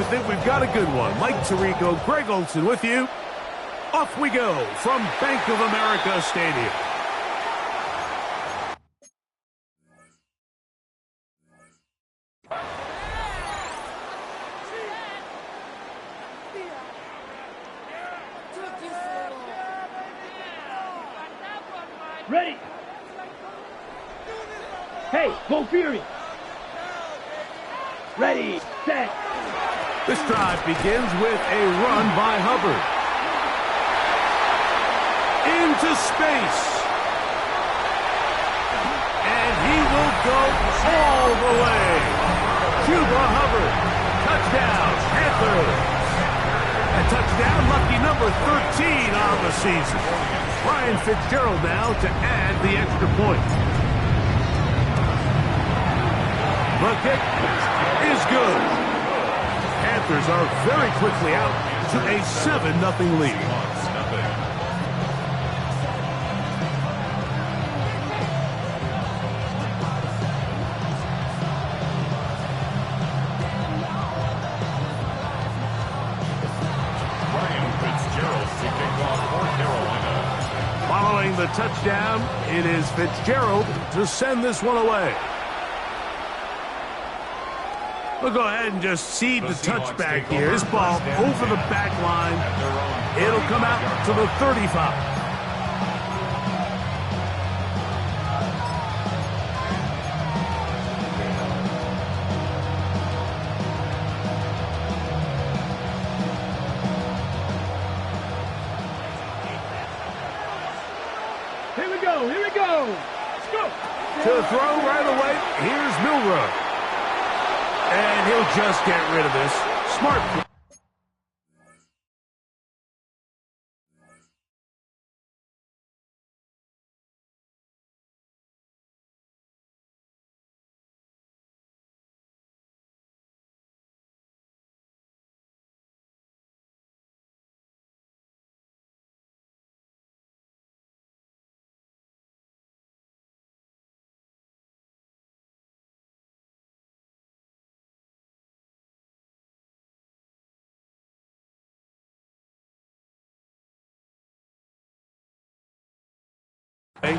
with it. We've got a good one. Mike Tirico, Greg Olson with you. Off we go from Bank of America Stadium. Ready. Hey, go Fury. Ready, set. This drive begins with a run by Hubbard. Into space. And he will go all the way. Cuba Hubbard. Touchdown, Panthers. A touchdown, lucky number 13 on the season. Ryan Fitzgerald now to add the extra point. The kick is good. Panthers are very quickly out to a 7-0 lead. Following the touchdown, it is Fitzgerald to send this one away. We'll go ahead and just cede the touchback here. This ball over the back line. It'll come out to the 35. Here we go. Let's go. To throw right away, here's Milrow. And he'll just get rid of this. Smart.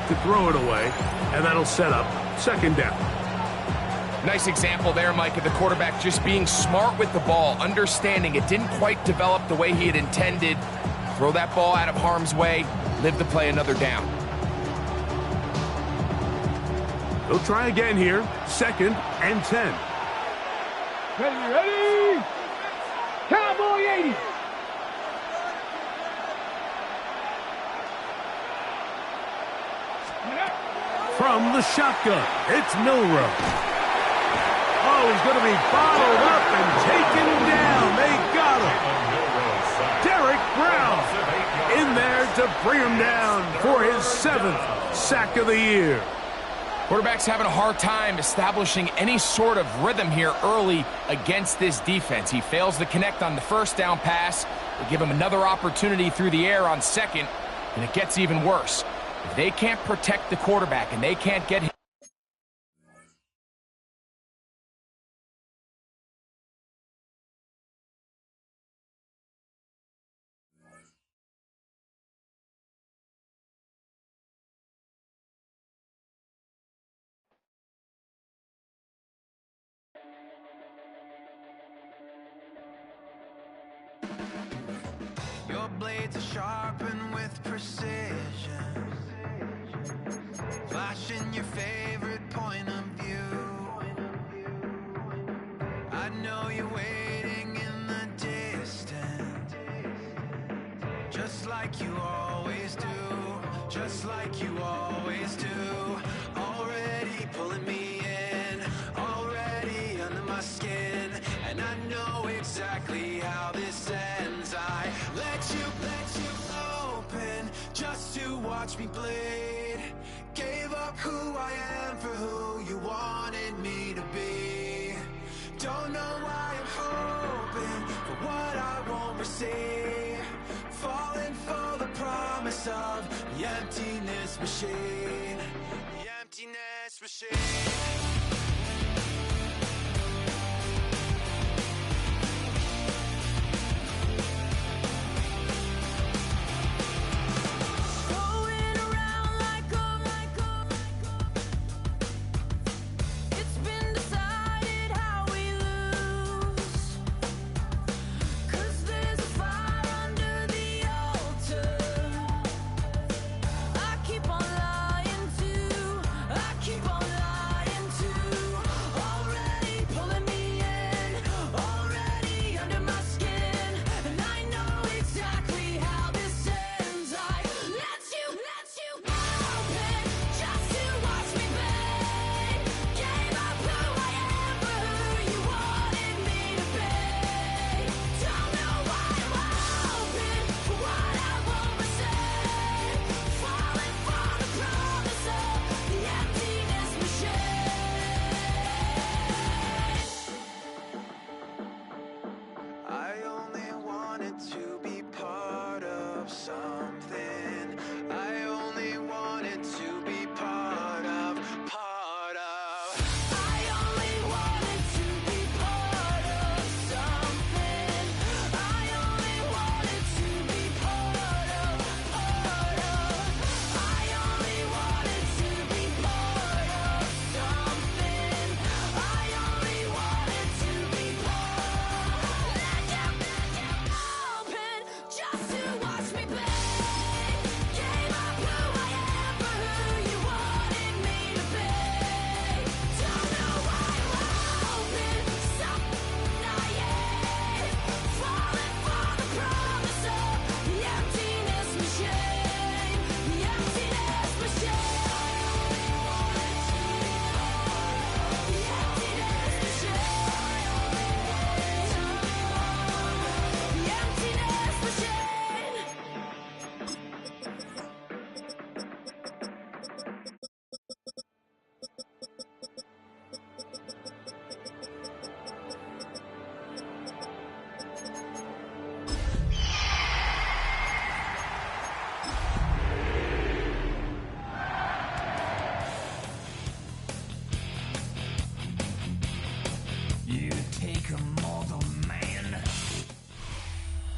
To throw it away, and that'll set up second down. Nice example there, Mike, of the quarterback just being smart with the ball, understanding it didn't quite develop the way he had intended. Throw that ball out of harm's way, live to play another down. They'll try again here, 2nd and 10. Ready. Cowboy 80. From the shotgun, it's Milrow. Oh, he's going to be bottled up and taken down. They got him. Derek Brown in there to bring him down for his 7th sack of the year. Quarterback's having a hard time establishing any sort of rhythm here early against this defense. He fails to connect on the first down pass. They give him another opportunity through the air on second, and it gets even worse. If they can't protect the quarterback and they can't get him. Your blades are sharpened with precision. Flashing your favorite point of view. I know you're waiting in the distance, just like you always do, just like you always do. Already pulling me in, already under my skin, and I know exactly how this ends. I let you open just to watch me bleed. Gave up who I am for who you wanted me to be. Don't know why I'm hoping for what I won't receive. Falling for the promise of the emptiness machine. The emptiness machine.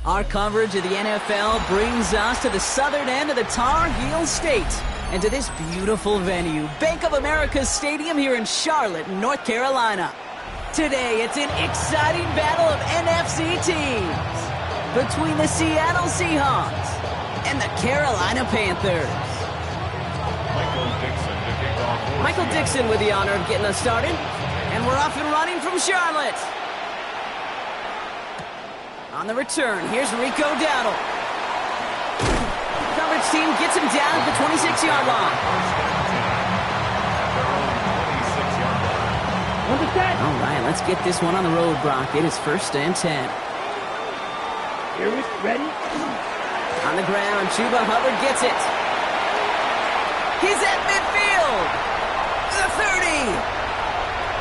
Our coverage of the NFL brings us to the southern end of the Tar Heel State and to this beautiful venue, Bank of America Stadium here in Charlotte, North Carolina. Today, it's an exciting battle of NFC teams between the Seattle Seahawks and the Carolina Panthers. Michael Dixon with the honor of getting us started, and we're off and running from Charlotte. On the return, here's Rico Dowdle. Coverage team gets him down at the 26-yard line. All right, let's get this one on the road, Brock. It is 1st and 10. Here we ready? On the ground, Chuba Hubbard gets it. He's at midfield. The 30.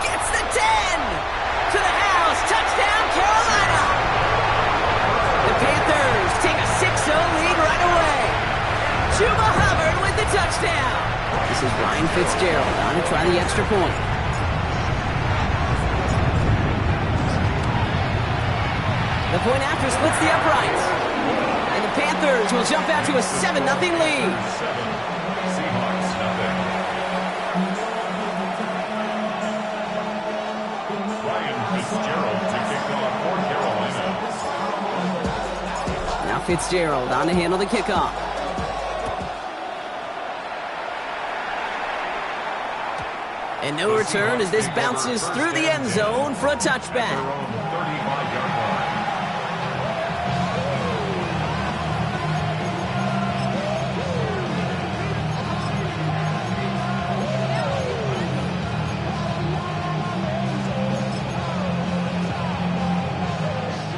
Gets the 10. To the house. Touchdown, Carolina. The Panthers take a 6-0 lead right away. Chuba Hubbard with the touchdown. This is Ryan Fitzgerald on to try the extra point. The point after splits the uprights. And the Panthers will jump out to a 7-0 lead. Seahawks nothing. Ryan Fitzgerald to kick off for Carolina. Now Fitzgerald on to handle the kickoff. And no return as this bounces through the end zone for a touchback. 35-yard line.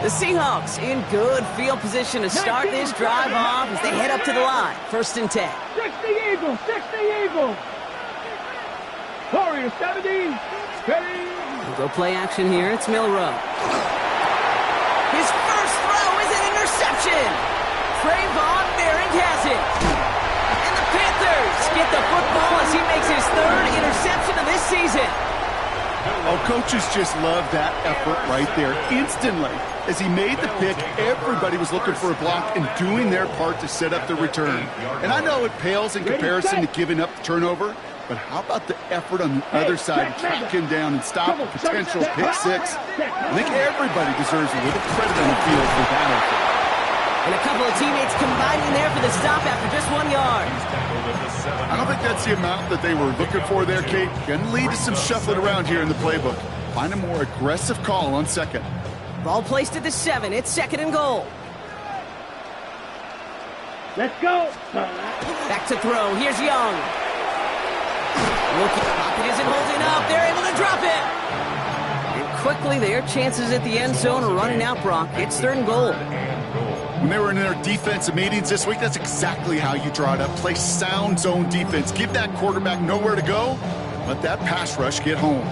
The Seahawks in good field position to start this drive off as they head up to the line. 1st and 10. 60 Eagles, 60 Eagles. Warriors 70, ready. We'll go play action here. It's Milrow. His first throw is an interception. Trayvon Merrick has it. And the Panthers get the football as he makes his 3rd interception of this season. Oh, coaches just love that effort right there. Instantly, as he made the pick, everybody was looking for a block and doing their part to set up the return. And I know it pales in comparison to giving up the turnover, but how about the effort on the other side to track him down and stop a potential pick six? I think everybody deserves a little credit on the field for that effort. And a couple of teammates combining there for the stop after just 1 yard. I don't think that's the amount that they were looking for there, Kate. Going to lead to some shuffling around here in the playbook. Find a more aggressive call on 2nd. Ball placed at the 7. It's 2nd and goal. Let's go. Back to throw. Here's Young. Looking, pocket isn't holding up. They're able to drop it. And quickly, their chances at the end zone are running out, Brock. It's 3rd and goal. When they were in their defensive meetings this week, that's exactly how you draw it up. Play sound zone defense. Give that quarterback nowhere to go. Let that pass rush get home.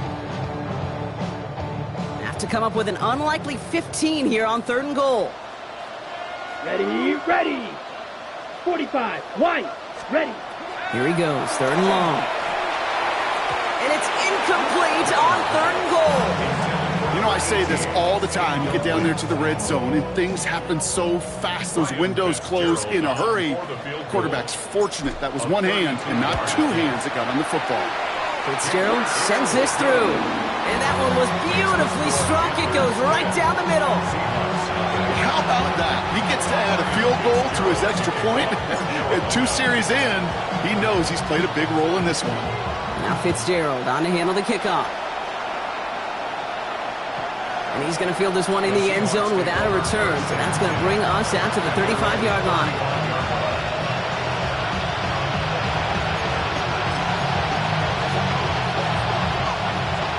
Have to come up with an unlikely 15 here on 3rd and goal. Ready, ready. 45, White, ready. Here he goes, 3rd and long. And it's incomplete on 3rd and goal. You know, I say this all the time. You get down there to the red zone, and things happen so fast. Those windows close in a hurry. The quarterback's fortunate that was one hand and not 2 hands that got on the football. Fitzgerald sends this through. And that one was beautifully struck. It goes right down the middle. How about that? He gets to add a field goal to his extra point. And 2 series in, he knows he's played a big role in this one. Now Fitzgerald on to handle the kickoff. And he's going to field this one in the end zone without a return. So that's going to bring us out to the 35-yard line.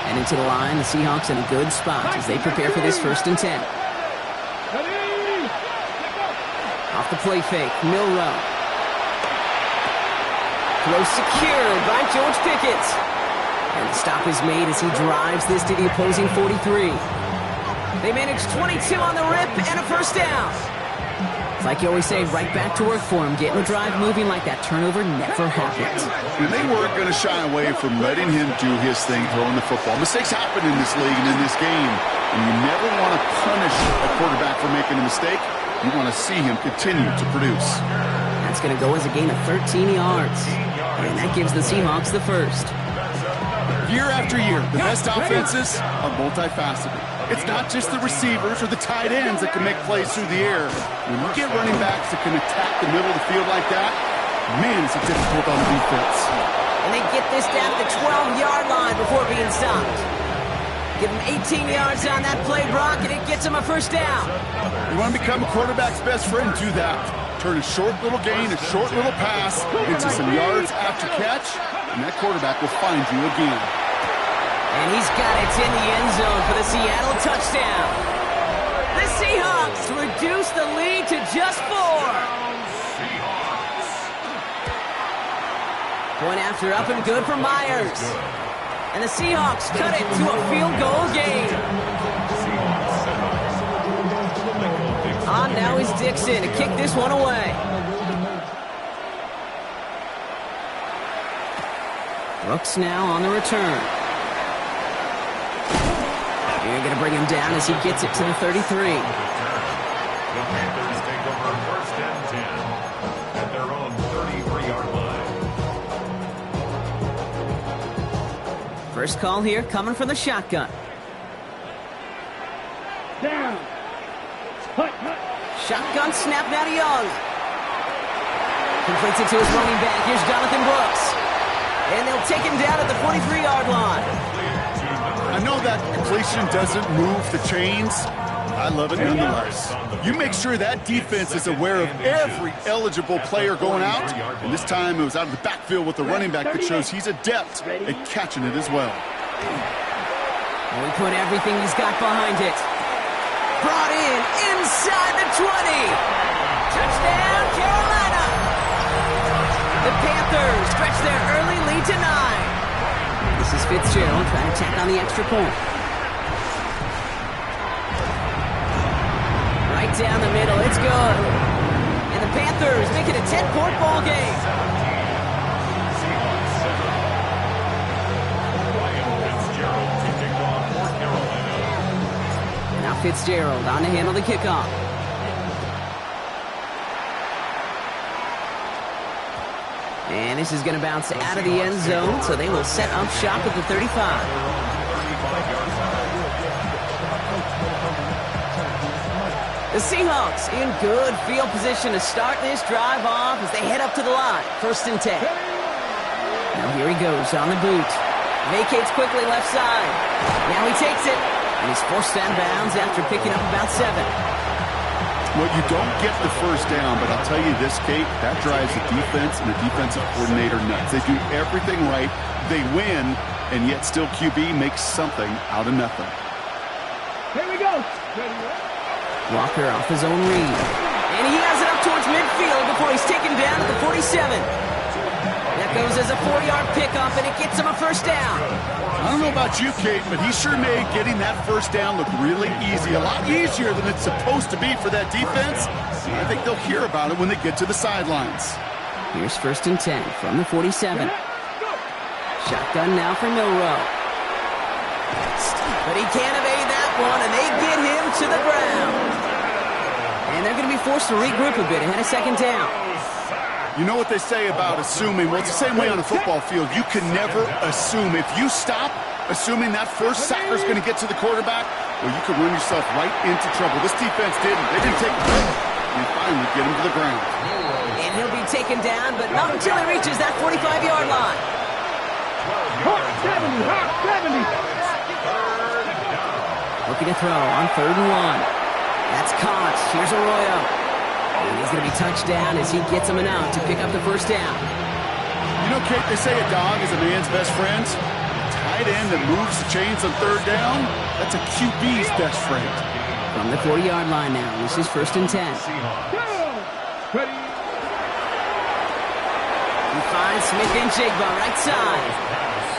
And into the line, the Seahawks in a good spot as they prepare for this 1st and 10. Off the play fake, Milrow. Throw secured by George Pickett. And the stop is made as he drives this to the opposing 43. They manage 22 on the rip and a 1st down. It's like you always say, right back to work for him, getting the drive moving like that turnover never happened. And they weren't going to shy away from letting him do his thing, throwing the football. Mistakes happen in this league and in this game, and you never want to punish a quarterback for making a mistake. You want to see him continue to produce. That's going to go as a gain of 13 yards, and that gives the Seahawks the first. Year after year, the best offenses are multifaceted. It's not just the receivers or the tight ends that can make plays through the air. When you get running backs that can attack the middle of the field like that, man, it's difficult on the defense. And they get this down to the 12-yard line before being stopped. Give them 18 yards on that play, Brock, and it gets them a first down. You want to become a quarterback's best friend, do that. Turn a short little gain, a short little pass into some yards after catch, and that quarterback will find you again. And he's got it in the end zone for the Seattle touchdown. The Seahawks reduce the lead to just 4. Point after up and good for Myers. And the Seahawks cut it to a field goal game. On now is Dixon to kick this one away. Brooks now on the return. You're going to bring him down as he gets it to the 33. The Panthers take over first and 10 at their own 33-yard line. First call here coming from the shotgun. Down. Shotgun snap now to Young. Completes it to his running back. Here's Jonathan Brooks. And they'll take him down at the 43-yard line. I know that completion doesn't move the chains. I love it nonetheless. You make sure that defense is aware of every eligible player going out. And this time it was out of the backfield with the running back that shows he's adept at catching it as well. And we put everything he's got behind it. Brought in inside the 20. Touchdown, Carolina. The Panthers stretch their early lead to 9. This is Fitzgerald trying to tack on the extra point. Right down the middle, it's good. And the Panthers make it a 10-point ball game. Now Fitzgerald on to handle the kickoff. And this is going to bounce out of the end zone, so they will set up shop at the 35. The Seahawks in good field position to start this drive off as they head up to the line. First and 10. Now here he goes on the boot. Vacates quickly left side. Now he takes it, and he's forced out of bounds after picking up about 7. Well, you don't get the first down, but I'll tell you this, Kate, that drives the defense and the defensive coordinator nuts. They do everything right, they win, and yet still QB makes something out of nothing. Here we go. Walker off his own read. And he has it up towards midfield before he's taken down at the 47. That goes as a 4-yard pickup, and it gets him a first down. I don't know about you, Kate, but he sure made getting that first down look really easy. A lot easier than it's supposed to be for that defense. I think they'll hear about it when they get to the sidelines. Here's first and 10 from the 47. Shotgun now for Milrow. But he can't evade that one, and they get him to the ground. And they're going to be forced to regroup a bit ahead of second down. You know what they say about assuming? Well, it's the same way on a football field. You can never assume. If you stop assuming that first sacker is going to get to the quarterback, well, you could run yourself right into trouble. This defense didn't. They didn't take a break. And they finally get him to the ground. And he'll be taken down, but not until he reaches that 45-yard line. 70. Looking to throw on 3rd and 1. That's caught. Here's Arroyo. And he's going to be touched down as he gets him enough to pick up the first down. You know, Kate, they say a dog is a man's best friend. A tight end that moves the chains on 3rd down, that's a QB's best friend. From the 40-yard line now, this is first and 10. Ready. He finds Smith and Jigba right side.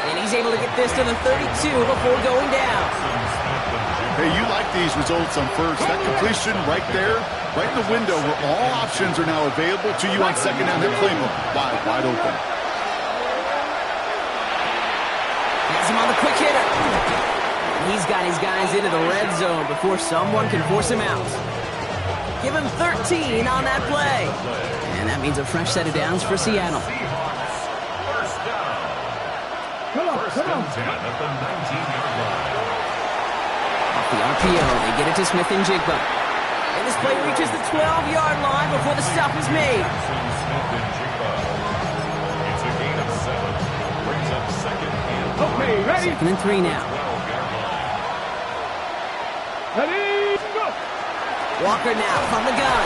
And he's able to get this to the 32 before going down. Hey, you like these results on first. That completion right there, Right in the window where all options are now available to you on second down. That playbook wide open. Has him on the quick hitter. He's got his guys into the red zone before someone can force him out. Give him 13 on that play. And that means a fresh set of downs for Seattle. Come on. First and 10 at the 19-yard line. Off the RPO, they get it to Smith and Jigba. And this play reaches the 12-yard line before the stop is made. Smith and Jigba. It's a gain of 7. Brings up second and Okay, ready? Second and 3 now. 12-yard line. Ready, go. Walker now from the gun.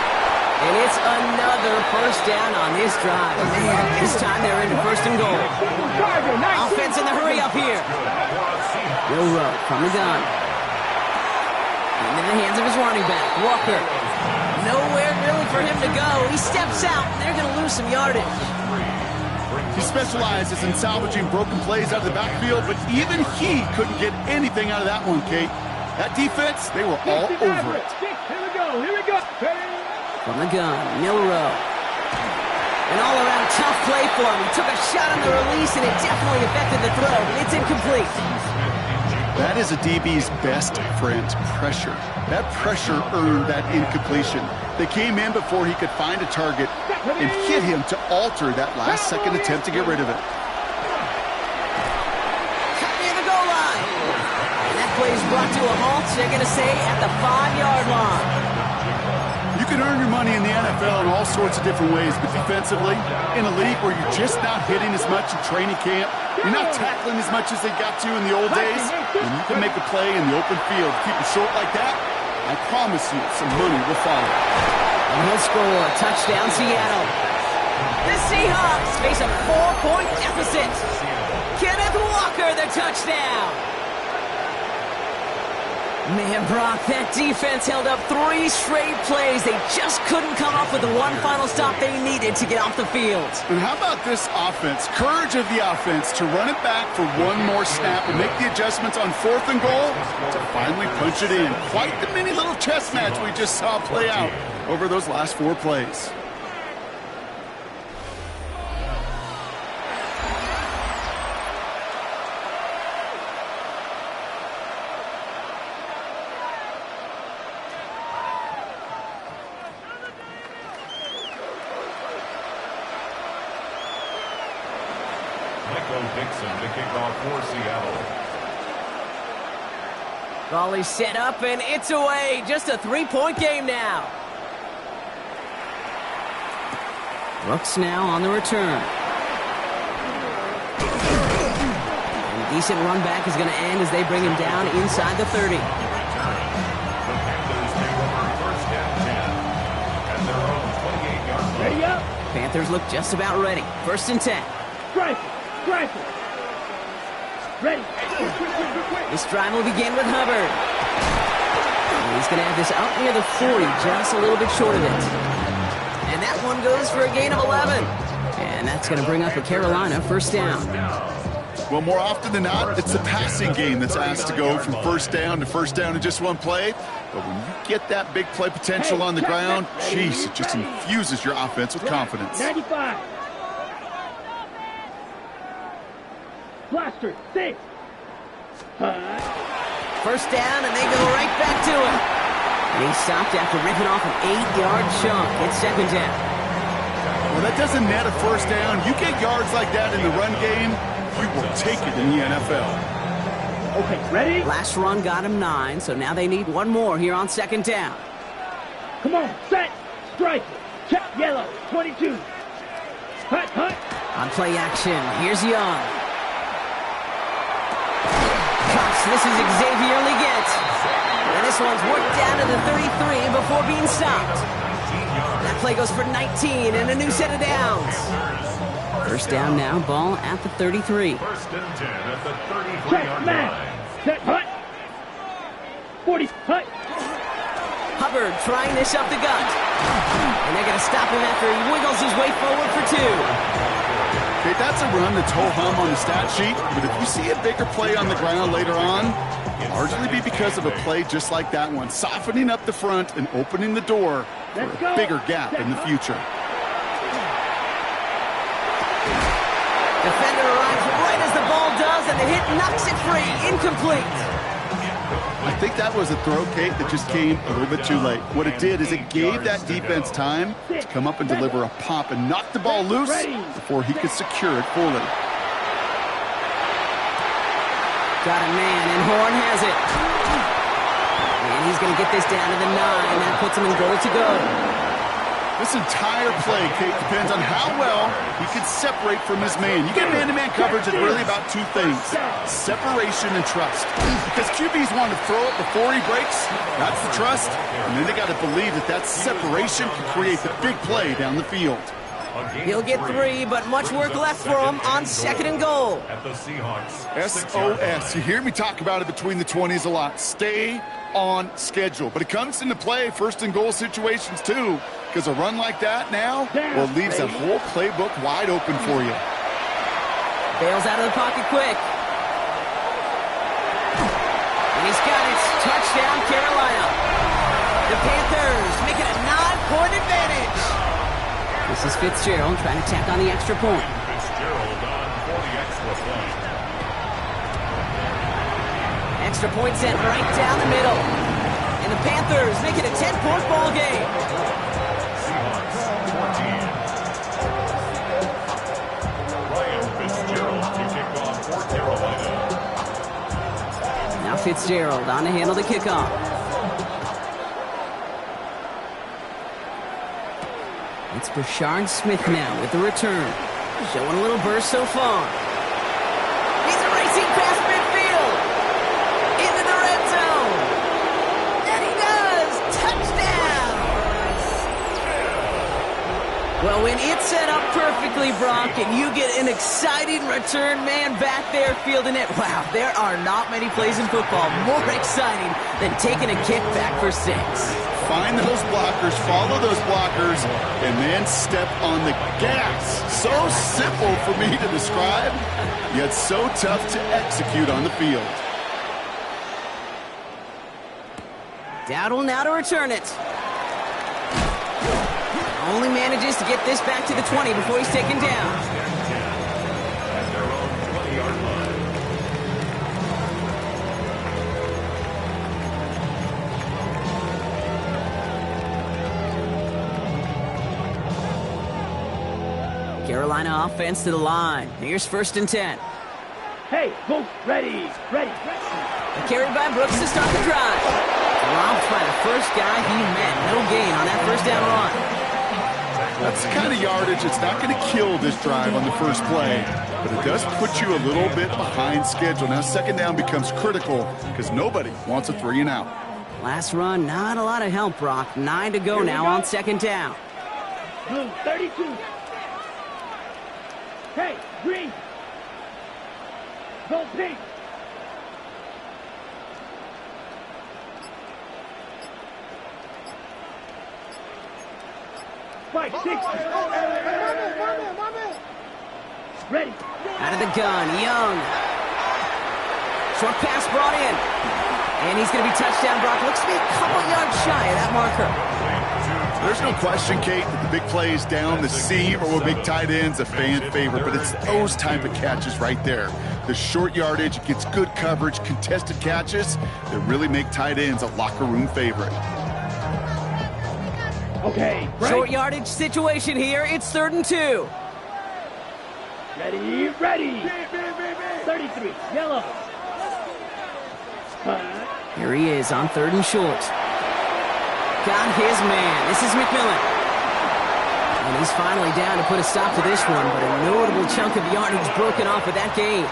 And it's another first down on this drive. Man, this time they're into first and goal. Charger, 19. Offense in the hurry up here. Milrow from the gun. Into the hands of his running back, Walker. Nowhere really for him to go. He steps out, and they're going to lose some yardage. He specializes in salvaging broken plays out of the backfield, but even he couldn't get anything out of that one, Kate. That defense, they were all over it. Here we go. Ready? From the gun, Milrow. An all-around tough play for him. He took a shot on the release, and it definitely affected the throw. It's incomplete. That is a DB's best friend, pressure. That pressure earned that incompletion. They came in before he could find a target and hit him to alter that last-second attempt to get rid of it. Cut near the goal line. And that play is brought to a halt, they're going to say, at the 5-yard line. You can earn your money in the NFL in all sorts of different ways, but defensively, in a league where you're just not hitting as much in training camp, you're not tackling as much as they got to in the old days, and you can make a play in the open field. Keep it short like that, I promise you some money will follow. And he'll score. Touchdown, Seattle. The Seahawks face a 4-point deficit. Kenneth Walker, the touchdown. Man, Brock, that defense held up 3 straight plays. They just couldn't come up with the one final stop they needed to get off the field. And how about this offense? Courage of the offense to run it back for one more snap and make the adjustments on 4th and goal to finally punch it in. Quite the mini little chess match we just saw play out over those last 4 plays. Dixon to kick off for Seattle. Ball is set up, and it's away. Just a 3-point game now. Brooks now on the return. And a decent run back is going to end as they bring him down inside the 30. The Panthers take over first and 10 at their own 28-yard line. Ready up. Panthers look just about ready. First and 10. Strike it. Ready. This drive will begin with Hubbard. And he's going to have this up near the 40, just a little bit short of it. And that one goes for a gain of 11. And that's going to bring up a Carolina first down. Well, more often than not, it's the passing game that's asked to go from first down in just one play. But when you get that big play potential on the ground, geez, it just infuses your offense with confidence. 95. Blaster, 6. First down, and they go right back to him. And he stopped after ripping off an 8-yard chunk. It's second down. Well, that doesn't net a first down. You get yards like that in the run game, you will take it in the NFL. Okay, ready? Last run got him 9, so now they need one more here on second down. Come on, set, strike it. Check, yellow, 22. Hut. On play action, here's Young. This is Xavier Leggett. And this one's worked down to the 33 before being stopped. That play goes for 19 and a new set of downs. First down now, ball at the 33. First and 10 at the 33-yard Check, line. man. Set, hut. 40, hut. Hubbard trying this up the gut. And they're going to stop him after he wiggles his way forward for 2. Okay, that's a run that's ho-hum on the stat sheet, but if you see a bigger play on the ground later on, largely be because of a play just like that one, softening up the front and opening the door for a bigger gap in the future. Defender arrives right as the ball does, and the hit knocks it free. Incomplete. I think that was a throw, Kate, that just came a little bit too late. What it did is it gave that defense time to come up and deliver a pop and knock the ball loose before he could secure it fully. Got a man, and Horn has it. And he's going to get this down to the 9. That puts him in goal to go. This entire play, Kate, depends on how well he can separate from his man. You get man-to-man coverage, it's really about two things: separation and trust. Because QBs want to throw it before he breaks. That's the trust. And then they got to believe that that separation can create the big play down the field. He'll get 3, but much work left for him on 2nd and goal. SOS. You hear me talk about it between the 20s a lot. Stay on schedule. But it comes into play 1st and goal situations too, because a run like that now, well, leaves that whole playbook wide open for you. Bails out of the pocket quick. And he's got it. Touchdown, Carolina. The Panthers make it a 9-point advantage. This is Fitzgerald trying to tack on the extra point. Fitzgerald on for the extra point. Extra point sent right down the middle. And the Panthers make it a 10-point ball game. Seahawks 14. Ryan Fitzgerald to kick off for Carolina. Now Fitzgerald on to handle the kickoff. It's Brashard Smith now with the return. Showing a little burst so far. He's a racing past midfield. Into the red zone. And he does. Touchdown. Well, when it's set up perfectly, Brock, and you get an exciting return man back there fielding it, wow, there are not many plays in football more exciting than taking a kick back for 6. Find those blockers, follow those blockers, and then step on the gas. So simple for me to describe, yet so tough to execute on the field. Dowdle now to return it. Only manages to get this back to the 20 before he's taken down. At their own 20-yard line. Carolina offense to the line. Here's 1st and 10. Hey, move, ready. Carried by Brooks to start the drive. Robbed by the first guy he met. No gain on that 1st down run. That's the kind of yardage it's not going to kill this drive on the first play, but it does put you a little bit behind schedule. Now 2nd down becomes critical because nobody wants a 3 and out. Last run, not a lot of help, Brock. 9 to go now on 2nd down. Blue, 32. Hey, green. Go pink. Fight, 6. Ready. Out of the gun, Young. Short pass brought in. And he's going to be touchdown, Brock. Looks to be a couple yards shy of that marker. There's no question, Kate, that the big plays down the seam or with big tight ends a fan favorite, but it's those type of catches right there. The short yardage gets good coverage, contested catches that really make tight ends a locker room favorite. Okay, break. Short yardage situation here. It's 3rd and 2. Ready. 33, yellow. Here he is on 3rd and short. Got his man. This is McMillan. And he's finally down to put a stop to this one, but a notable chunk of yardage broken off with that gain.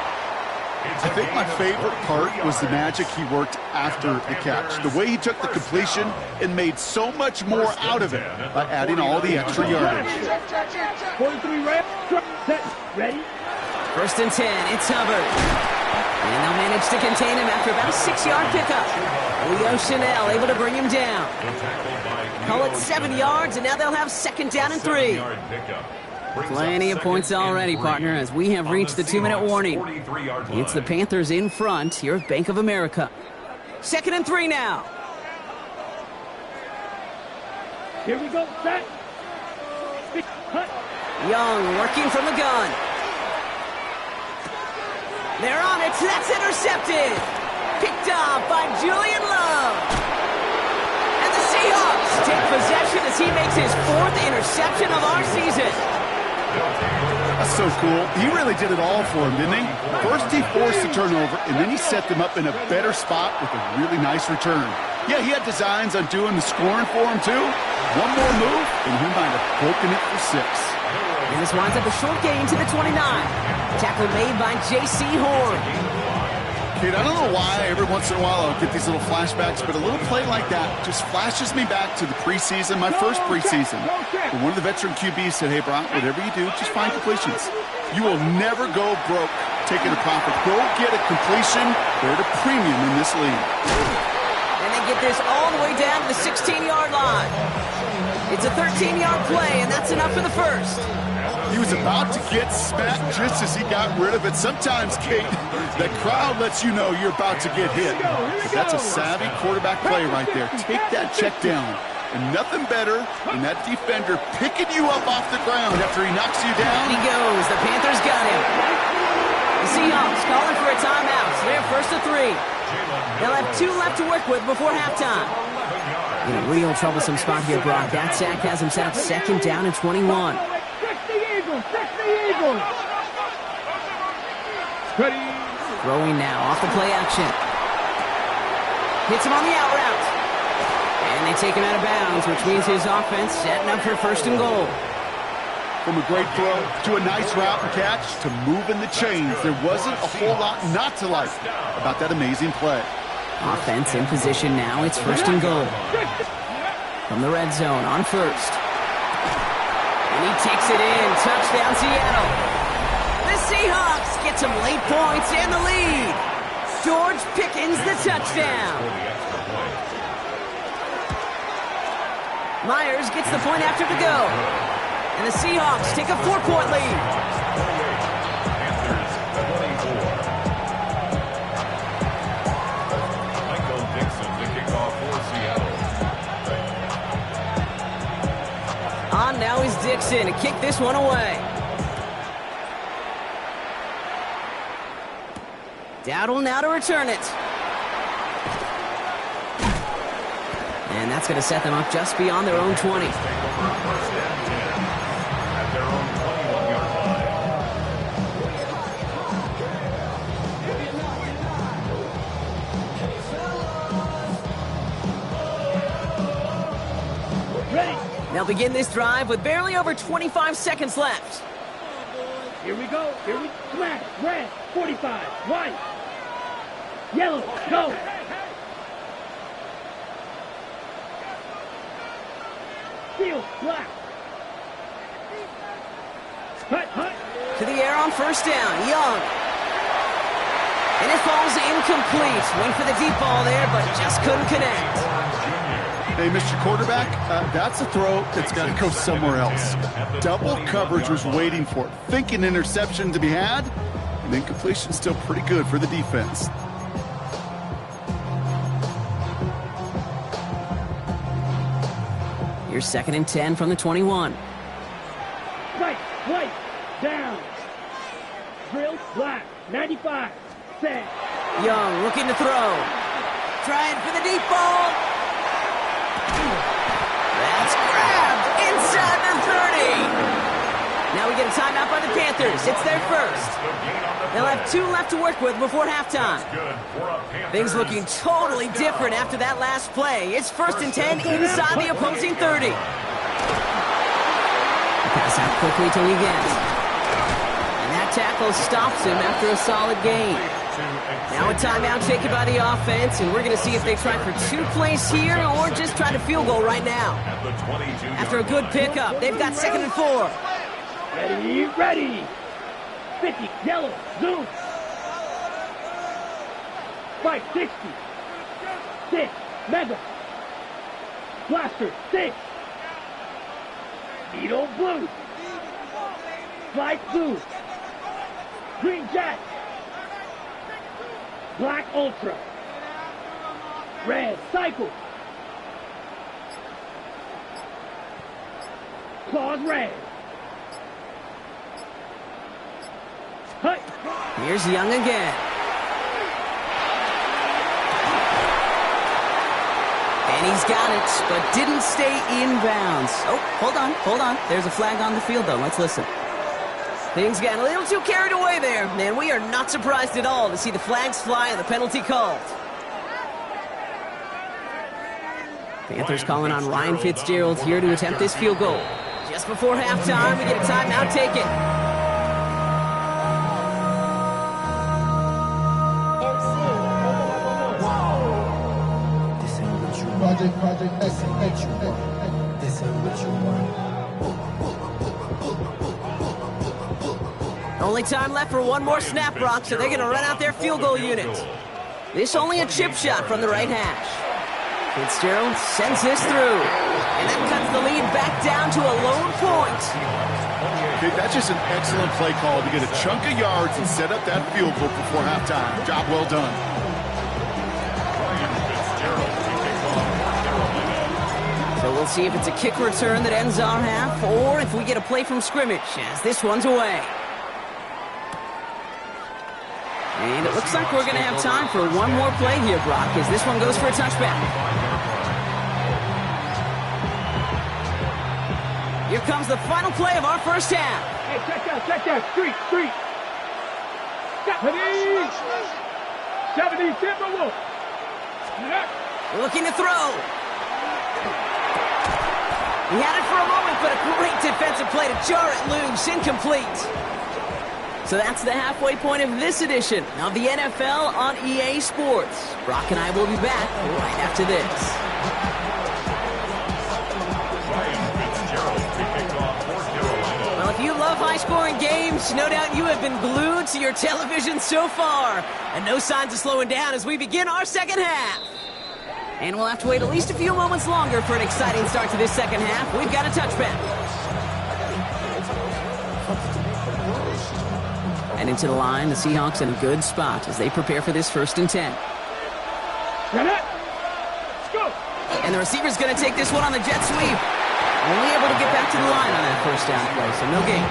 I think my favorite part was the magic he worked after the catch. The way he took the completion and made so much more out of it by adding all the extra yardage. 43, right. Set. Ready. 1st and 10. It's Hubbard. And they'll manage to contain him after about a 6-yard pickup. Leo Chanel able to bring him down. Call it 7 yards, and now they'll have 2nd down and 3. Plenty of points already, partner, as we have reached the 2-minute warning. It's the Panthers in front here at Bank of America. 2nd and 3 now. Here we go. Set. Cut. Young working from the gun. They're on it. That's intercepted. Picked off by Julian Love. And the Seahawks take possession as he makes his 4th interception of our season. That's so cool. He really did it all for him, didn't he? First he forced the turnover, and then he set them up in a better spot with a really nice return. Yeah, he had designs on doing the scoring for him, too. One more move, and he might have broken it for 6. And this winds up a short gain to the 29. Tackle made by J.C. Horn. Kid, I don't know why every once in a while I'll get these little flashbacks, but a little play like that just flashes me back to the preseason, my first preseason. And one of the veteran QBs said, hey, Brock, whatever you do, just find completions. You will never go broke taking a profit. Go get a completion. They're at a premium in this league. And they get this all the way down to the 16-yard line. It's a 13-yard play, and that's enough for the first. He was about to get smacked just as he got rid of it. Sometimes, Kate, that crowd lets you know you're about to get hit. But that's a savvy quarterback play right there. Take that check down. And nothing better than that defender picking you up off the ground after he knocks you down. He goes. The Panthers got him. The Seahawks calling for a timeout. So they're 1st and 3. They'll have 2 left to work with before halftime. In a real troublesome spot here, Brock. That sack has him set up 2nd down and 21. Ready. Throwing now off the play action. Hits him on the out route. And they take him out of bounds, which means his offense setting up for 1st and goal. From a great throw to a nice route and catch to moving the chains, there wasn't a whole lot not to like about that amazing play. Offense in position now. It's 1st and goal. From the red zone on 1st. And he takes it in. Touchdown, Seattle. The Seahawks get some late points and the lead. George Pickens the touchdown. Myers gets the point after to go. And the Seahawks take a 4-point lead. Michael Dixon to kick off for Seattle. On now is Dixon to kick this one away. Dowdle now to return it. And that's going to set them up just beyond their own 20. They'll begin this drive with barely over 25 seconds left. Here we go. Here we black, red, 45, white, yellow, go. Field, black. Hut. To the air on 1st down, Young. And it falls incomplete. Went for the deep ball there, but just couldn't connect. Hey, Mr. Quarterback, that's a throw that's got to go somewhere else. Double coverage was waiting for it. Thinking interception to be had, and then completion still pretty good for the defense. Here's 2nd and 10 from the 21. Right, white, down. Drill, black, 95, set. Young looking to throw. Trying for the deep ball. That's grabbed inside the 30. Now we get a timeout by the Panthers. It's their first. They'll have 2 left to work with before halftime. Things looking totally different after that last play. It's 1st and 10 inside the opposing 30. Pass out quickly to Wiggins. And that tackle stops him after a solid gain. Now a timeout taken by the offense, and we're going to see if they try for 2 plays here or just try to field goal right now. After a good pickup, they've got 2nd and 4. Ready. 50, yellow, zoom. 560. 6, mega. Blaster, 6. Needle blue. Light blue. Green jet. Black ultra. Red, cycle. Claws red. Hey. Here's Young again. And he's got it, but didn't stay in bounds. Oh, hold on. There's a flag on the field, though. Let's listen. Things got a little too carried away there, and we are not surprised at all to see the flags fly and the penalty called. Panthers calling on Ryan Fitzgerald here to attempt this field goal. Just before halftime, we get a timeout taken. Project X. This ain't what you want. Only time left for one more snap, Brock, so they're going to run out their field goal unit. This only a chip shot from the right hash. Fitzgerald sends this through, and that cuts the lead back down to a lone point. Okay, that's just an excellent play call to get a chunk of yards and set up that field goal before halftime. Job well done. So we'll see if it's a kick return that ends our half, or if we get a play from scrimmage, as this one's away. And it looks like we're going to have time for one more play here, Brock, as this one goes for a touchback. Here comes the final play of our first half. Hey, check that. Street. 70, Timberwolves. Looking to throw. He had it for a moment, but a great defensive play to jar it loose. Incomplete. So that's the halfway point of this edition of the NFL on EA Sports. Brock and I will be back right after this. Well, if you love high-scoring games, no doubt you have been glued to your television so far. And no signs of slowing down as we begin our second half. And we'll have to wait at least a few moments longer for an exciting start to this second half. We've got a touchback. And into the line, the Seahawks in a good spot as they prepare for this 1st and 10. And the receiver's going to take this one on the jet sweep. Only able to get back to the line on that 1st down play, so no gain.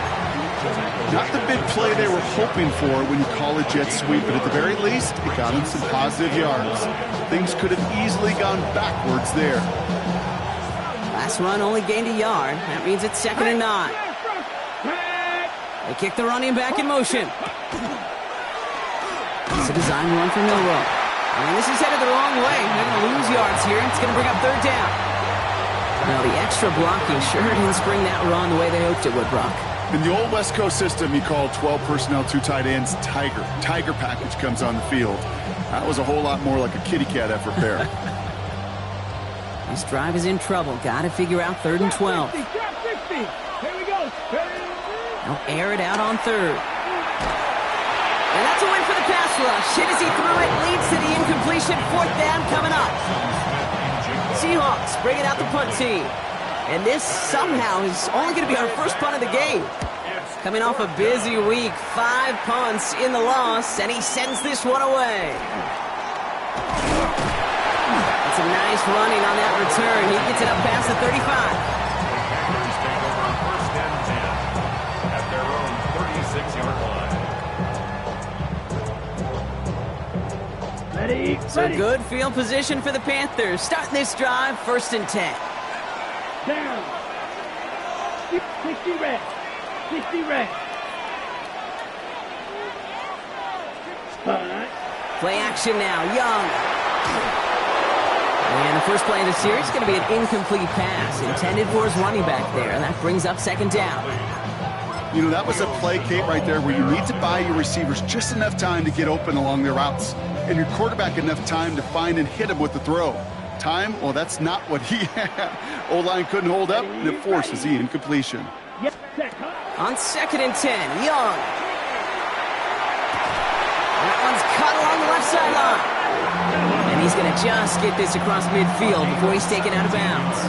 Not the big play they were hoping for when you call a jet sweep, but at the very least, it got them some positive yards. Things could have easily gone backwards there. Last run only gained a yard. That means it's 2nd and 9. They kick the running back in motion. It's a design run for Milrow. And this is headed the wrong way. They're going to lose yards here. It's going to bring up 3rd down. Now, the extra blocking sure didn't spring that run the way they hoped it would, Brock. In the old West Coast system, you call 12 personnel, 2 tight ends, Tiger. Tiger package comes on the field. That was a whole lot more like a kitty cat effort there. This drive is in trouble. Got to figure out 3rd and 12. 60. Here we go. They'll air it out on 3rd. And that's a win for the pass rush. Hit as he threw it, leads to the incompletion. 4th down coming up. Seahawks bringing out the punt team. And this somehow is only going to be our first punt of the game. Coming off a busy week, 5 punts in the loss, and he sends this one away. That's a nice running on that return. He gets it up past the 35. So good field position for the Panthers. Starting this drive, 1st and 10. Down. 60 red. Play action now, Young. And the first play of the series is going to be an incomplete pass intended for his running back there. And that brings up 2nd down. You know, that was a play, Kate, right there where you need to buy your receivers just enough time to get open along their routes. And your quarterback enough time to find and hit him with the throw. Time? Well, that's not what he had. O-line couldn't hold up, and it forces the incompletion. On 2nd and 10, Young. That one's cut along the left sideline. And he's going to just get this across midfield before he's taken out of bounds.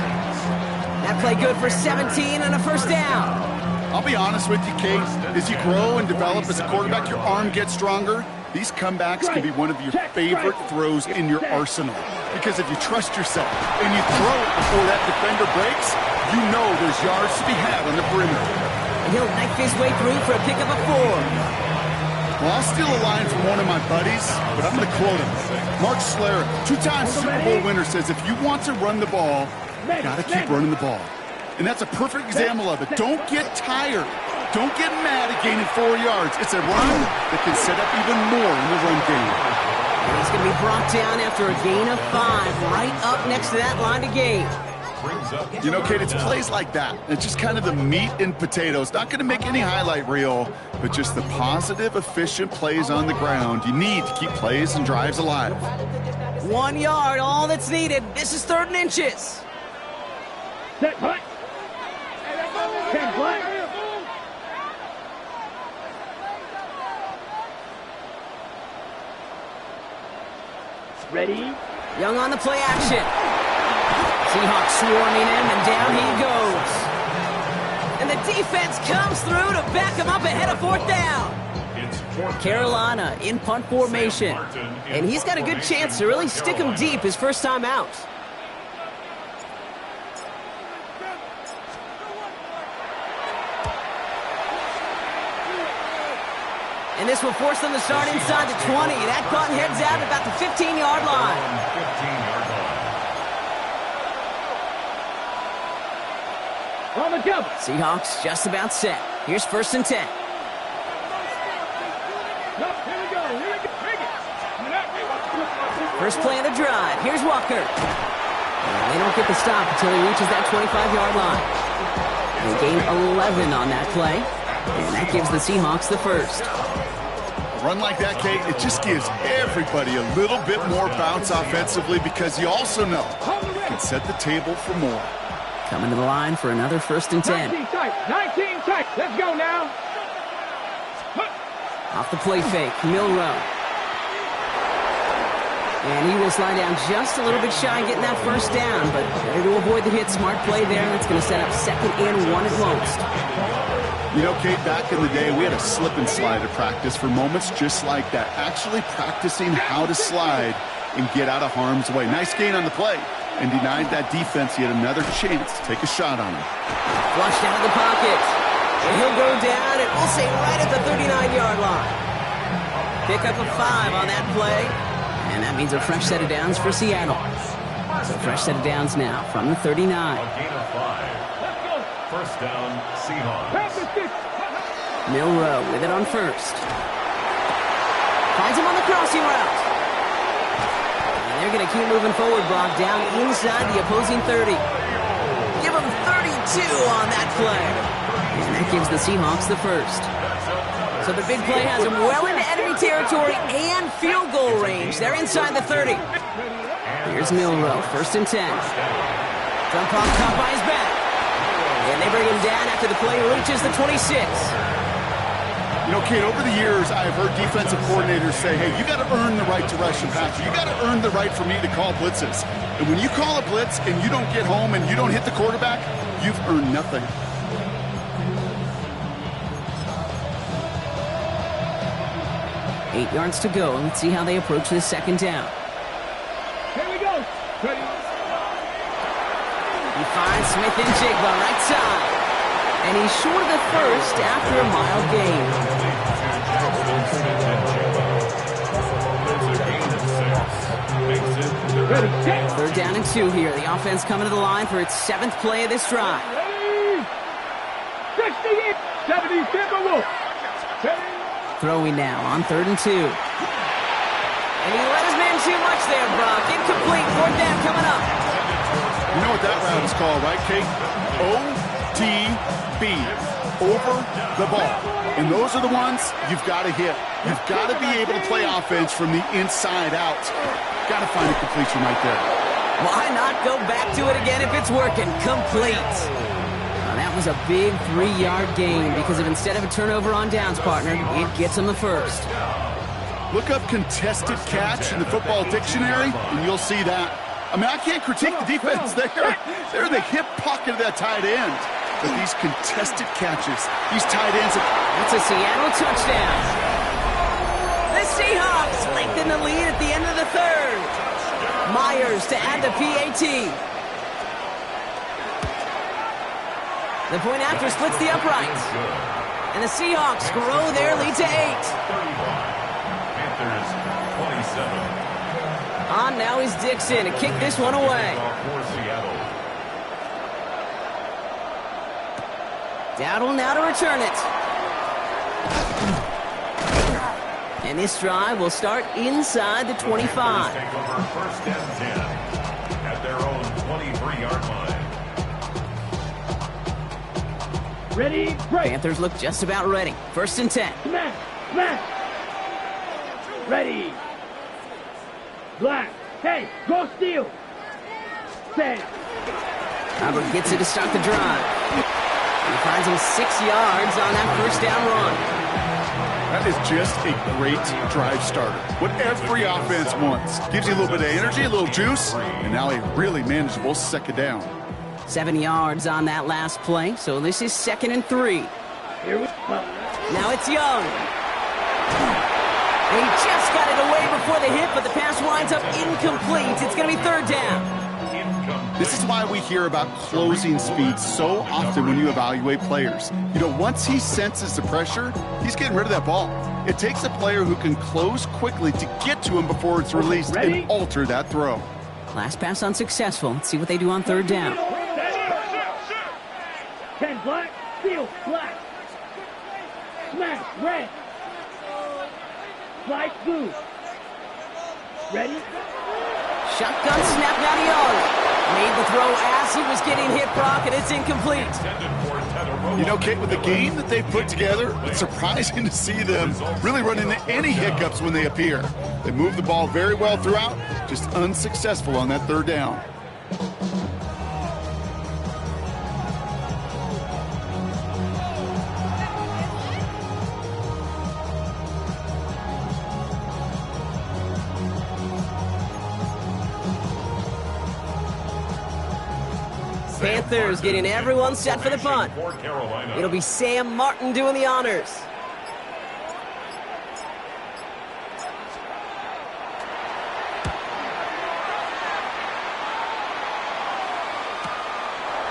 That play good for 17 and a 1st down. I'll be honest with you, Kate. As you grow and develop as a quarterback, your arm gets stronger. These comebacks can be one of your favorite throws in your arsenal. Because if you trust yourself and you throw it before that defender breaks, you know there's yards to be had on the perimeter. And he'll knife his way through for a pickup of 4. Well, I'll steal a line from one of my buddies, but I'm going to quote him. Mark Schlereth, 2-time Super Bowl winner, says if you want to run the ball, you got to keep running the ball. And that's a perfect example of it. Don't get tired. Don't get mad at gaining 4 yards. It's a run that can set up even more in the run game. And he's going to be brought down after a gain of 5, right up next to that line of gain. You know, Kate, it's plays like that. It's just kind of the meat and potatoes. Not going to make any highlight reel, but just the positive, efficient plays on the ground. You need to keep plays and drives alive. 1 yard, all that's needed. This is 3rd and inches. Set, punt. 10 flat. Ready? Young on the play action. Seahawks swarming him, and down he goes. And the defense comes through to back him up ahead of 4th down. Carolina in punt formation. And he's got a good chance to really stick him deep his first time out. And this will force them to start inside the 20. That punt heads out at about the 15-yard line. 15-yard line. On the jump. Seahawks just about set. Here's 1st and 10. Here we go. Bring it. First play of the drive. Here's Walker. They don't get the stop until he reaches that 25-yard line. They gain 11 on that play. And that gives the Seahawks the first. A run like that, Kate, it just gives everybody a little bit more bounce offensively because you also know you can set the table for more. Coming to the line for another 1st and 10. 19 tight. Let's go now. Off the play fake, Milrow. And he will slide down just a little bit shy getting that first down, but better to avoid the hit. Smart play there. That's going to set up 2nd and 1 at most. You know, Kate, back in the day, we had a slip and slide at practice for moments just like that. Actually practicing how to slide and get out of harm's way. Nice gain on the play. And denied that defense yet another chance to take a shot on him. Flushed out of the pocket. And he'll go down, and we'll say right at the 39-yard line. Pick up a 5 on that play. And that means a fresh set of downs for Seattle. So fresh set of downs now from the 39. A gain of 5. First down, Seahawks. Milrow with it on 1st. Finds him on the crossing route. And they're going to keep moving forward, Brock, down inside the opposing 30. Give him 32 on that play. And that gives the Seahawks the first. So the big play has him well into enemy territory and field goal range. They're inside the 30. Here's Milrow, 1st and 10. Jump off, caught by his back. And they bring him down after the play reaches the 26. You know, Kate, over the years, I've heard defensive coordinators say, hey, you got to earn the right to rush and pass. You got to earn the right for me to call blitzes. And when you call a blitz and you don't get home and you don't hit the quarterback, you've earned nothing. Eight yards to go. Let's see how they approach this 2nd down. Here we go. Ready. He finds Smith and Jigba right side. And he's short of the first after a mild gain. Ready. 3rd down and 2 here. The offense coming to the line for its 7th play of this drive. Ready. 68. 70. Timberwolf. Throwing now on 3rd and 2. And he let his man too much there, Brock. Incomplete. 4th down coming up. You know what that route is called, right, Kate? OTB. Over the ball. And those are the ones you've got to hit. You've got to be able to play offense from the inside out. Got to find a completion right there. Why not go back to it again if it's working? Complete. Now, that was a big 3-yard gain because if instead of a turnover on downs, partner, it gets him the first. Look up contested catch in the football dictionary, and you'll see that. I mean, I can't critique the defense there. They're in the hip pocket of that tight end. But these contested catches, these tight ends. That's a Seattle touchdown. The Seahawks lengthen the lead at the end of the third. Myers to add the PAT. The point after splits the uprights. And the Seahawks grow their lead to 8. Panthers 27. On now is Dixon to kick this one away. For Seattle. Dowdle now to return it. And this drive will start inside the 25. Take over first and 10 at their own 23-yard line. Ready, break. Panthers look just about ready. First and 10. Smash, smash. Ready. Black. Hey, go steal. Set. Hubbard gets it to start the drive. He finds him 6 yards on that first down run. That is just a great drive starter. What every offense wants. Gives you a little bit of energy, a little juice, and now a really manageable second down. 7 yards on that last play, so this is 2nd and 3. Here we go. Now it's Young. And he just got it away before the hit, but the pass winds up incomplete. It's going to be 3rd down. This is why we hear about closing speed so often when you evaluate players. You know, once he senses the pressure, he's getting rid of that ball. It takes a player who can close quickly to get to him before it's released and alter that throw. Last pass unsuccessful. Let's see what they do on 3rd down. 10 black, steal, black. Smash, red. Slice, blue. Ready? Shotgun snap now to Young. Made the throw as he was getting hit, Brock, and it's incomplete. You know, Kate, with the game that they've put together, it's surprising to see them really run into any hiccups when they appear. They move the ball very well throughout, just unsuccessful on that 3rd down. Panthers getting everyone set for the punt. It'll be Sam Martin doing the honors.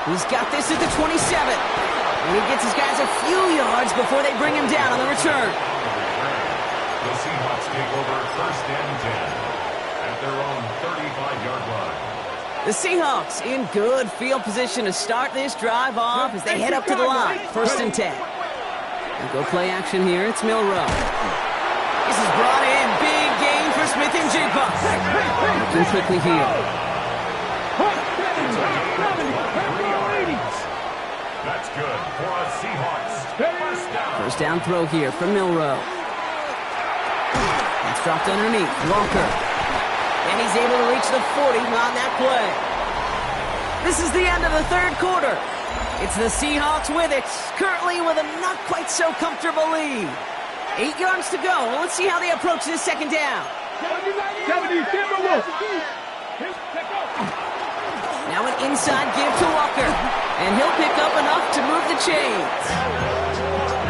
He's got this at the 27. And he gets his guys a few yards before they bring him down on the return. The Seahawks take over first and 10 at their own 35-yard line. The Seahawks in good field position to start this drive off as they head up to the line. First and 10. We'll go play action here. It's Milrow. This is brought in. Big gain for Smith and Jigba. Looking quickly here. That's good for a Seahawks. First down. First down throw here from Milrow. That's dropped underneath. Walker. And he's able to reach the 40 on that play. This is the end of the 3rd quarter. It's the Seahawks with it, currently with a not quite so comfortable lead. 8 yards to go. Well, let's see how they approach this 2nd down. Now an inside give to Walker. And he'll pick up enough to move the chains.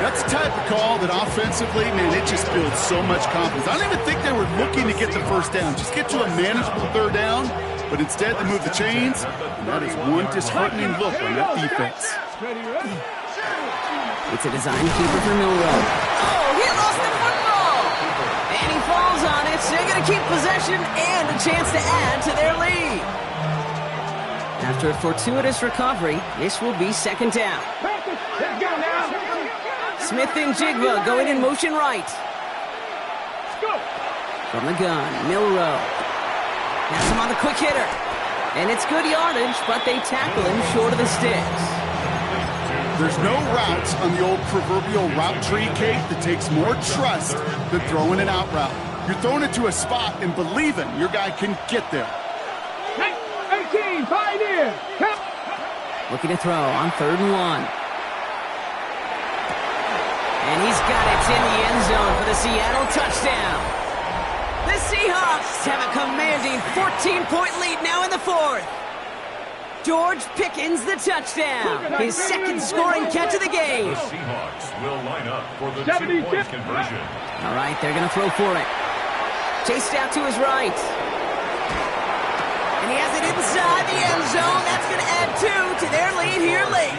That's the type of call that offensively, man, it just builds so much confidence. I don't even think they were looking to get the first down. Just get to a manageable 3rd down, but instead they move the chains, and that is one disheartening look on that defense. It's a design keeper for Milrow. Oh, he lost the football! And he falls on it, so they're going to keep possession and a chance to add to their lead. After a fortuitous recovery, this will be 2nd down. Let's go now. Smith and Jigba going in motion right. From the gun, Milrow. Has him on the quick hitter. And it's good yardage, but they tackle him short of the sticks. There's no route on the old proverbial route tree, Kate, that takes more trust than throwing an out route. You're throwing it to a spot and believing your guy can get there. 18, Pioneer. Looking to throw on 3rd and 1. And he's got it in the end zone for the Seattle touchdown. The Seahawks have a commanding 14-point lead now in the 4th. George Pickens the touchdown. His 2nd scoring catch of the game. The Seahawks will line up for the 2-point conversion. All right, they're going to throw for it. Chased out to his right. And he has it inside the end zone. That's going to add 2 to their lead here late.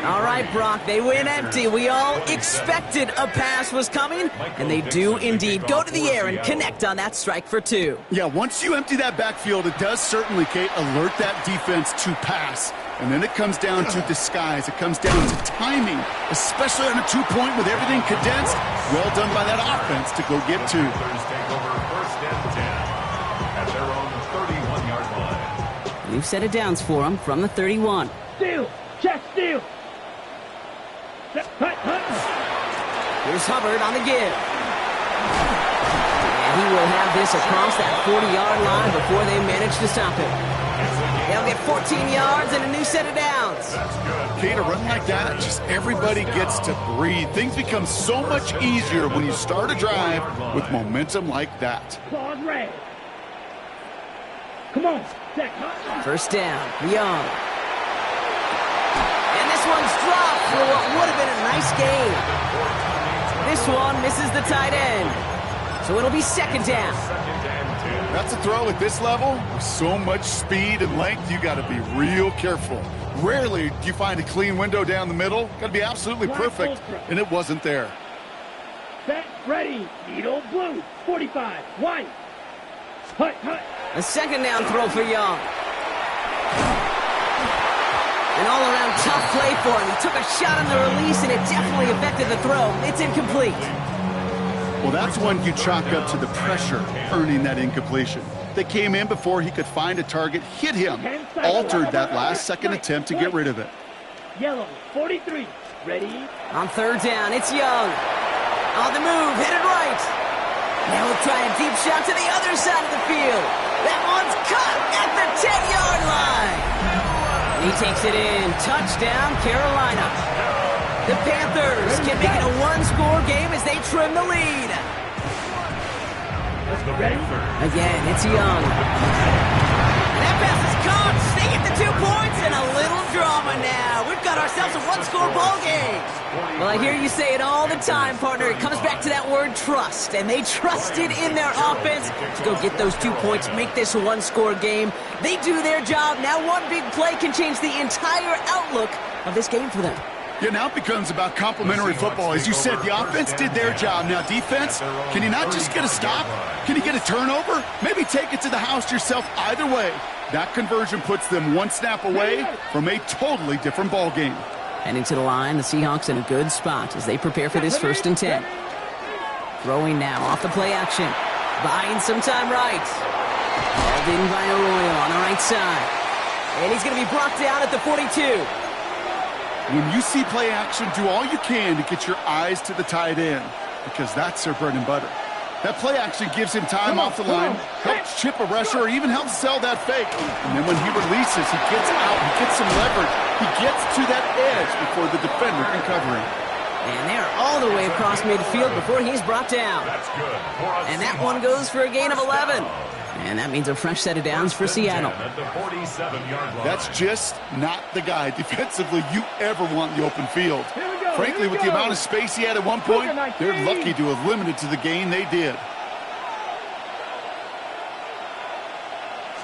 All right, Brock, they win empty. We all expected a pass was coming, and they do indeed go to the air and connect on that strike for 2. Yeah, once you empty that backfield, it does certainly, Kate, alert that defense to pass. And then it comes down to disguise. It comes down to timing, especially on a 2-point with everything condensed. Well done by that offense to go get 2. Panthers take over first and 10 at their own 31-yard line. New set of downs for them from the 31. Steal. Check steal. Hut. Here's Hubbard on the give. And he will have this across that 40-yard line before they manage to stop him. They'll get 14 yards and a new set of downs. Kate, a run like that, just everybody gets to breathe. Things become so much easier when you start a drive with momentum like that. Claws red. Come on. Check. First down, Young. And this one's dropped for what would have been a nice gain. This one misses the tight end. So it'll be second down. That's a throw at this level. With so much speed and length, you got to be real careful. Rarely do you find a clean window down the middle. Got to be absolutely perfect, and it wasn't there. Set, ready. Needle blue. 45. White. Hut. A second down throw for Young. An all-around tough play for him. He took a shot on the release, and it definitely affected the throw. It's incomplete. Well, that's one you chalk up to the pressure earning that incompletion. They came in before he could find a target, hit him, altered that last-second attempt to get rid of it. Yellow, 43. Ready? On third down, it's Young. On the move, hit it right. Now he'll try a deep shot to the other side of the field. That one's caught at the 10-yard line. He takes it in. Touchdown, Carolina. The Panthers can make it a one-score game as they trim the lead. Again, it's Young. And that pass is caught. They get the 2 points and a little drama now. We've got ourselves a one-score ball game. Well, I hear you say it all the time, partner. It comes back to that word trust. And they trusted in their offense to go get those 2 points, make this a one-score game. They do their job. Now one big play can change the entire outlook of this game for them. Yeah, now it becomes about complementary football. As you said, the offense did their job. Now defense, can you not just get a stop? Can you get a turnover? Maybe take it to the house yourself. Either way, that conversion puts them one snap away from a totally different ball game. Heading to the line, the Seahawks in a good spot as they prepare for this first and 10. Throwing now off the play action. Buying some time right. Called in by Arroyo on the right side. And he's going to be brought down at the 42. When you see play action, do all you can to get your eyes to the tight end, because that's their bread and butter. That play action gives him time off the line, helps chip a rusher, or even helps sell that fake. And then when he releases, he gets out, he gets some leverage. He gets to that edge before the defender can cover him. And they're all the way across midfield before he's brought down. And that one goes for a gain of 11. And that means a fresh set of downs for Seattle. That's just not the guy defensively you ever want in the open field. Frankly, with the amount of space he had at one point, they're lucky to have limited to the gain they did.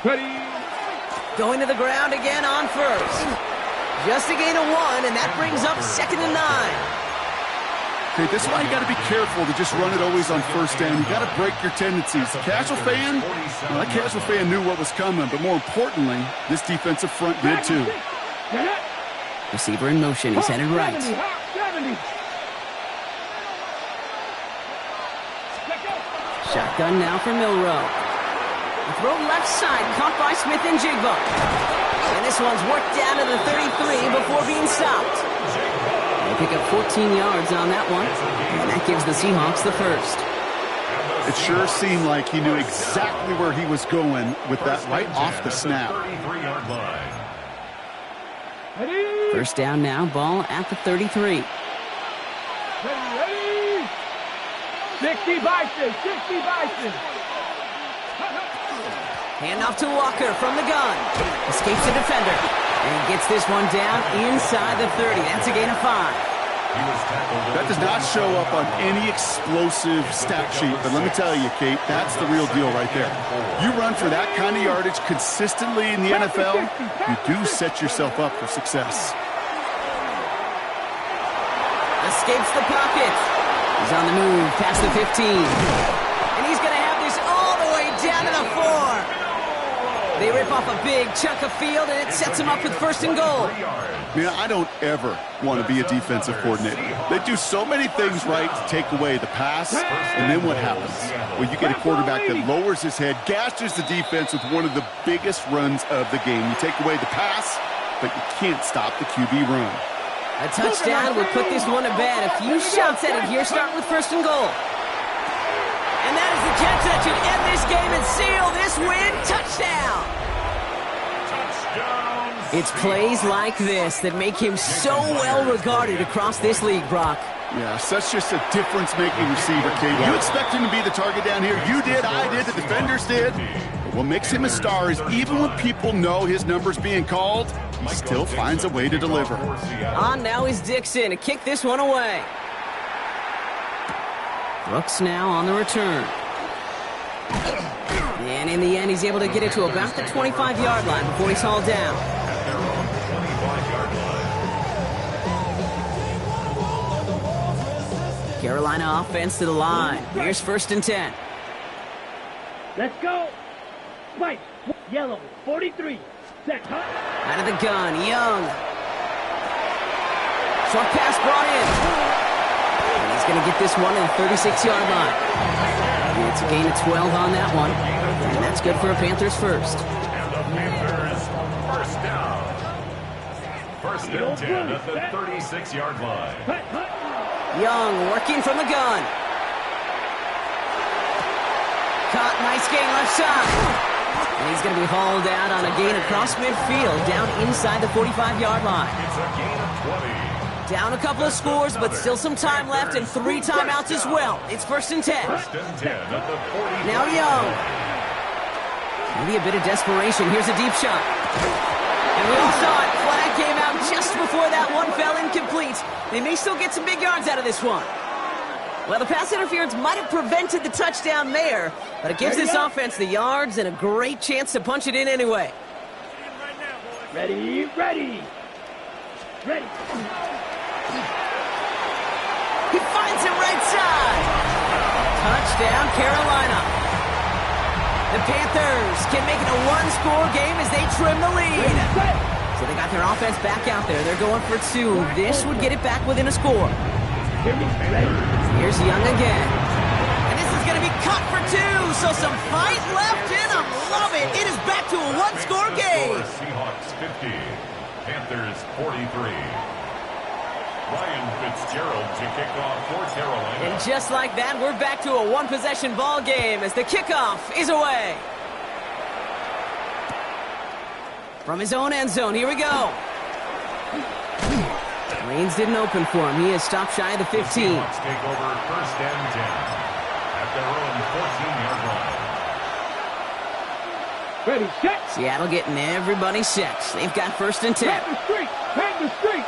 Ready. Going to the ground again on first. Just a gain of 1, and that brings up second and 9. Okay, this is why you got to be careful to just run it always on first down. You got to break your tendencies. The casual fan, well, that casual fan knew what was coming, but more importantly, this defensive front did too. Receiver in motion, he's headed right. Shotgun now for Milrow. The throw left side, caught by Smith and Jigba. And this one's worked down to the 33 before being stopped. They pick up 14 yards on that one, and that gives the Seahawks the first. It sure seemed like he knew exactly where he was going with that right off the snap. First down now, ball at the 33. 60 Bison, 60 Bison. Handoff to Walker from the gun. Escapes the defender. And gets this one down inside the 30. That's a gain of 5. That does not show up on any explosive stat sheet, but let me tell you, Kate, that's the real deal right there. You run for that kind of yardage consistently in the NFL, you do set yourself up for success. Escapes the pocket. He's on the move past the 15. And he's going to have this all the way down to the 4. They rip off a big chunk of field, and it sets him up with 1st and goal. Man, I don't ever want to be a defensive coordinator. They do so many things right to take away the pass, and then what happens? Well, you get a quarterback that lowers his head, gashes the defense with one of the biggest runs of the game. You take away the pass, but you can't stop the QB run. A touchdown would put this one to bed. A few shots at it here, starting with 1st and goal. And that is the catch that should end this game and seal this win. Touchdown! It's plays like this that make him so well regarded across this league, Brock. Yeah, such just a difference-making receiver, Kate. You expect him to be the target down here. You did, I did, the defenders did. But what makes him a star is even when people know his number's being called, he still finds a way to deliver. On now is Dixon to kick this one away. Brooks now on the return. And in the end, he's able to get it to about the 25-yard line before he's hauled down. Carolina offense to the line. Here's 1st and 10. Let's go. Spike. Yellow. 43. Set. Cut. Out of the gun. Young. Short pass brought in. And he's going to get this one at the 36-yard line. It's a gain of 12 on that one. And that's good for a Panthers first. And the Panthers first down. 1st and 10 at the 36-yard line. Cut. Cut. Young working from the gun. Caught, nice gain left side. And he's going to be hauled out on a gain across midfield, down inside the 45-yard line. It's a gain of 20. Down a couple of scores, but still some time left and 3 timeouts as well. It's 1st and 10. 1st and 10 at the 40. Now Young. Maybe a bit of desperation. Here's a deep shot. And we all saw it. Flag came out just before that one fell incomplete. They may still get some big yards out of this one. Well, the pass interference might have prevented the touchdown there, but it gives this offense the yards and a great chance to punch it in anyway. Ready. Ready. Ready. He finds him right side. Touchdown, Carolina. The Panthers can make it a 1-score game as they trim the lead. So they got their offense back out there. They're going for 2. This would get it back within a score. Here's Young again. And this is going to be cut for 2. So some fight left in them. Love it. It is back to a 1-score game. Seahawks 50. Panthers 43. Ryan Fitzgerald to kick off for Carolina. And just like that, we're back to a 1-possession ball game as the kickoff is away. From his own end zone, here we go. Reigns didn't open for him. He is stopped shy of the 15. The Seahawks take over 1st and 10 at their own 14-yard line. Ready. Set. Seattle getting everybody set. They've got 1st and 10. Hang the streak.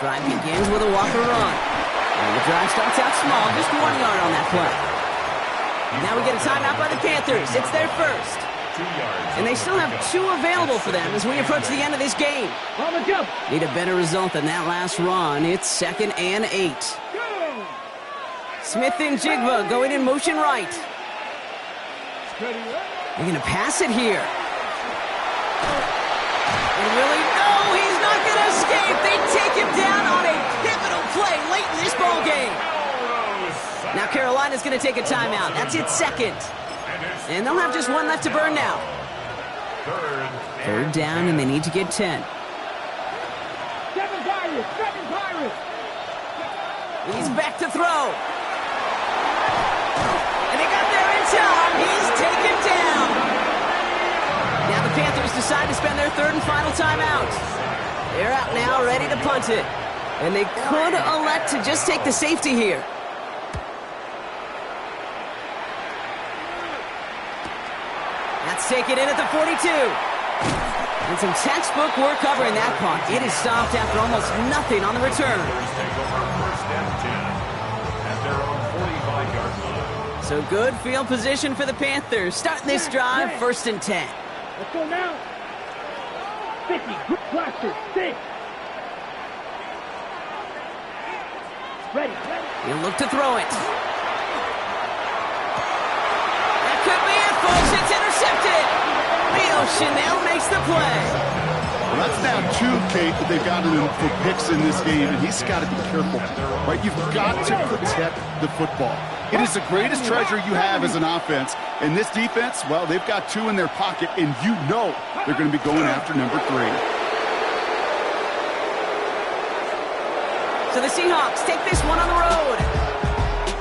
Drive begins with a Walker run. And the drive starts out small, just 1 yard on that play. Now we get a timeout by the Panthers. It's their first. 2 yards. And they still have 2 available for them as we approach the end of this game. On the jump. Need a better result than that last run. It's 2nd and 8. Go. Smith and Jigba going in motion right. Ready. They're going to pass it here. And really, no, he's not going to escape. They take him down on a pivotal play late in this ball game. Now Carolina's going to take a timeout. That's its 2nd. And they'll have just 1 left to burn now. 3rd down, and they need to get 10. 7 Pirates. He's back to throw. And they got there in time. He's taken down. Now the Panthers decide to spend their 3rd and final timeout. They're out now, ready to punt it. And they could elect to just take the safety here. That's taken in at the 42. And some textbook work covering that punt. It is stopped after almost nothing on the return. Take over first and 10 at their own 45-yard line. So good field position for the Panthers. Starting this drive, first and 10. Let's go now. 50. Blaster. 6. Ready. He'll look to throw it. That could be it, folks. It's intercepted. Leo Chanel makes the play. Well, that's now 2, Kate, that they've gotten him for picks in this game, and he's got to be careful, right? You've got to protect the football. It is the greatest treasure you have as an offense. And this defense, well, they've got 2 in their pocket, and you know they're going to be going after number 3. So the Seahawks take this one on the road.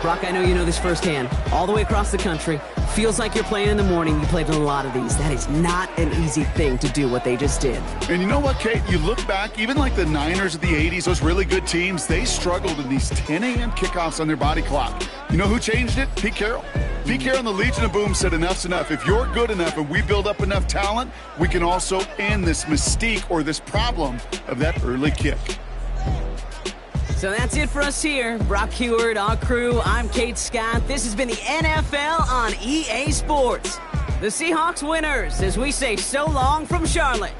Brock, I know you know this firsthand. All the way across the country. Feels like you're playing in the morning. You played in a lot of these. That is not an easy thing to do what they just did. And you know what, Kate? You look back, even like the Niners of the 80s, those really good teams, they struggled in these 10 a.m. kickoffs on their body clock. You know who changed it? Pete Carroll. Pete Carroll and the Legion of Boom said enough's enough. If you're good enough and we build up enough talent, we can also end this mystique or this problem of that early kick. So that's it for us here. Brock Heward, our crew, I'm Kate Scott. This has been the NFL on EA Sports. The Seahawks winners as we say so long from Charlotte.